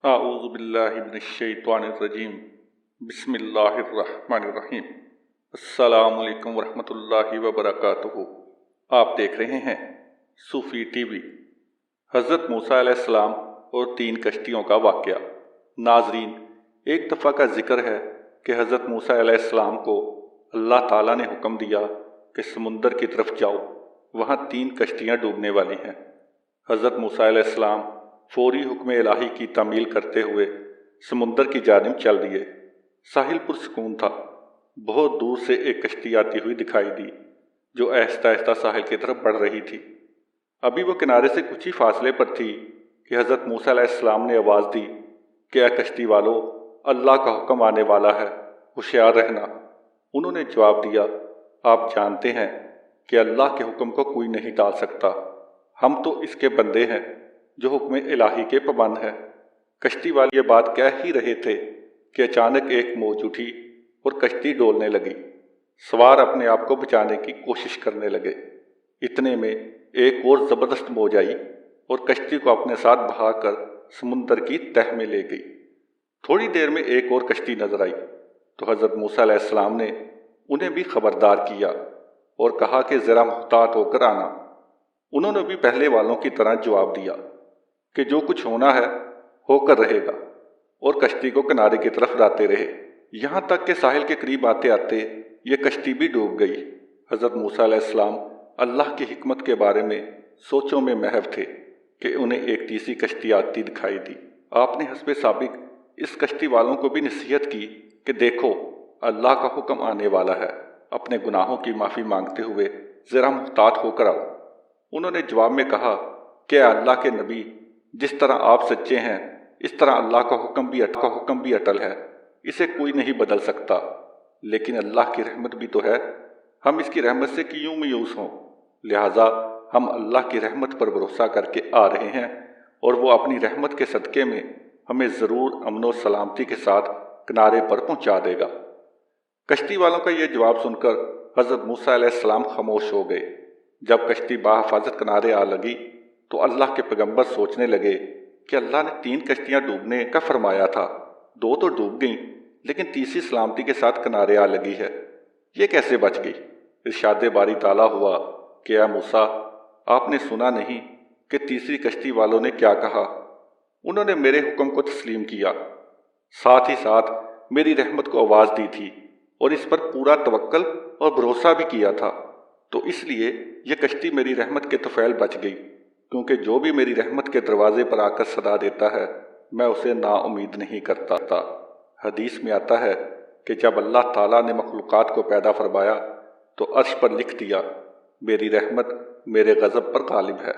अऊज़ु बिल्लाहि मिनश्शैतानिर्रजीम बिस्मिल्लाहिर्रहमानिर्रहीम अस्सलामु अलैकुम वरहमतुल्लाहि वबरकातुहू। आप देख रहे हैं सूफी टीवी। हज़रत मूसा अलैहिस्सलाम और 3 कश्तियों का वाक़या। नाज़रीन, एक दफ़ा का जिक्र है कि हज़रत मूसा अलैहिस्सलाम को अल्लाह ताला ने हुक्म दिया कि समुंदर की तरफ जाओ, वहाँ 3 कश्तियाँ डूबने वाली हैं। हज़रत मूसा अलैहिस्सलाम फौरी हुक्म इलाही की तामील करते हुए समुंदर की जानिब चल दिए। साहिल पुरसकून था। बहुत दूर से एक कश्ती आती हुई दिखाई दी जो आहिस्ता आहिस्ता साहिल की तरफ बढ़ रही थी। अभी वो किनारे से कुछ ही फासले पर थी कि हज़रत मूसा अलैहिस्सलाम ने आवाज़ दी कि ऐ कश्ती वालों, अल्लाह का हुक्म आने वाला है, होशियार रहना। उन्होंने जवाब दिया, आप जानते हैं कि अल्लाह के हुक्म को कोई नहीं टाल सकता। हम तो इसके बंदे हैं जो हुक्म इलाही के पाबंद है। कश्ती वाले ये बात कह ही रहे थे कि अचानक एक मौज उठी और कश्ती डोलने लगी। सवार अपने आप को बचाने की कोशिश करने लगे। इतने में एक और ज़बरदस्त मौज आई और कश्ती को अपने साथ बहाकर समुंदर की तह में ले गई। थोड़ी देर में एक और कश्ती नजर आई तो हज़रत मूसा अलैहिस्सलाम ने उन्हें भी खबरदार किया और कहा कि ज़रा मुहतात होकर आना। उन्होंने भी पहले वालों की तरह जवाब दिया कि जो कुछ होना है होकर रहेगा, और कश्ती को किनारे की तरफ लाते रहे। यहाँ तक कि साहिल के करीब आते आते ये कश्ती भी डूब गई। हज़रत मूसा अलैहिस्सलाम अल्लाह की हिकमत के बारे में सोचों में महव थे कि उन्हें एक तीसरी कश्ती आती दिखाई दी। आपने हस्बे साबिक इस कश्ती वालों को भी नसीहत की कि देखो, अल्लाह का हुक्म आने वाला है, अपने गुनाहों की माफ़ी मांगते हुए ज़रा मुहतात होकर आओ। उन्होंने जवाब में कहा कि अल्लाह के नबी, जिस तरह आप सच्चे हैं इस तरह अल्लाह का हुक्म भी अटल है, इसे कोई नहीं बदल सकता। लेकिन अल्लाह की रहमत भी तो है, हम इसकी रहमत से क्यों मायूस हों। लिहाजा हम अल्लाह की रहमत पर भरोसा करके आ रहे हैं और वो अपनी रहमत के सदक़े में हमें ज़रूर अमन और सलामती के साथ किनारे पर पहुँचा देगा। कश्ती वालों का यह जवाब सुनकर हज़रत मूसा अलैहिस्सलाम खामोश हो गए। जब कश्ती बाहिफाजत किनारे आ लगी तो अल्लाह के पैगंबर सोचने लगे कि अल्लाह ने 3 कश्तियाँ डूबने का फरमाया था, 2 तो डूब गईं, लेकिन तीसरी सलामती के साथ किनारे आ लगी है, ये कैसे बच गई। इरशाद बारी ताला हुआ कि या मूसा, आपने सुना नहीं कि तीसरी कश्ती वालों ने क्या कहा। उन्होंने मेरे हुक्म को तस्लीम किया, साथ ही साथ मेरी रहमत को आवाज़ दी थी और इस पर पूरा तवक्कल और भरोसा भी किया था। तो इसलिए यह कश्ती मेरी रहमत के तफैल बच गई, क्योंकि जो भी मेरी रहमत के दरवाजे पर आकर सदा देता है, मैं उसे नाउमीद नहीं करता। हदीस में आता है कि जब अल्लाह ताला ने मखलूक़ात को पैदा फरमाया तो अर्श पर लिख दिया, मेरी रहमत मेरे गज़ब पर गालिब है।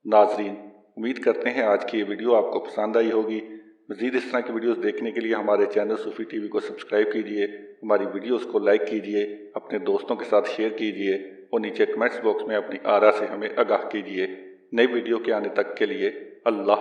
नाज़रीन, उम्मीद करते हैं आज की ये वीडियो आपको पसंद आई होगी। मज़ीद इस तरह की वीडियोस देखने के लिए हमारे चैनल सूफी टीवी को सब्सक्राइब कीजिए, हमारी वीडियोस को लाइक कीजिए, अपने दोस्तों के साथ शेयर कीजिए और नीचे कमेंट्स बॉक्स में अपनी आरा से हमें आगाह कीजिए। नई वीडियो के आने तक के लिए अल्लाह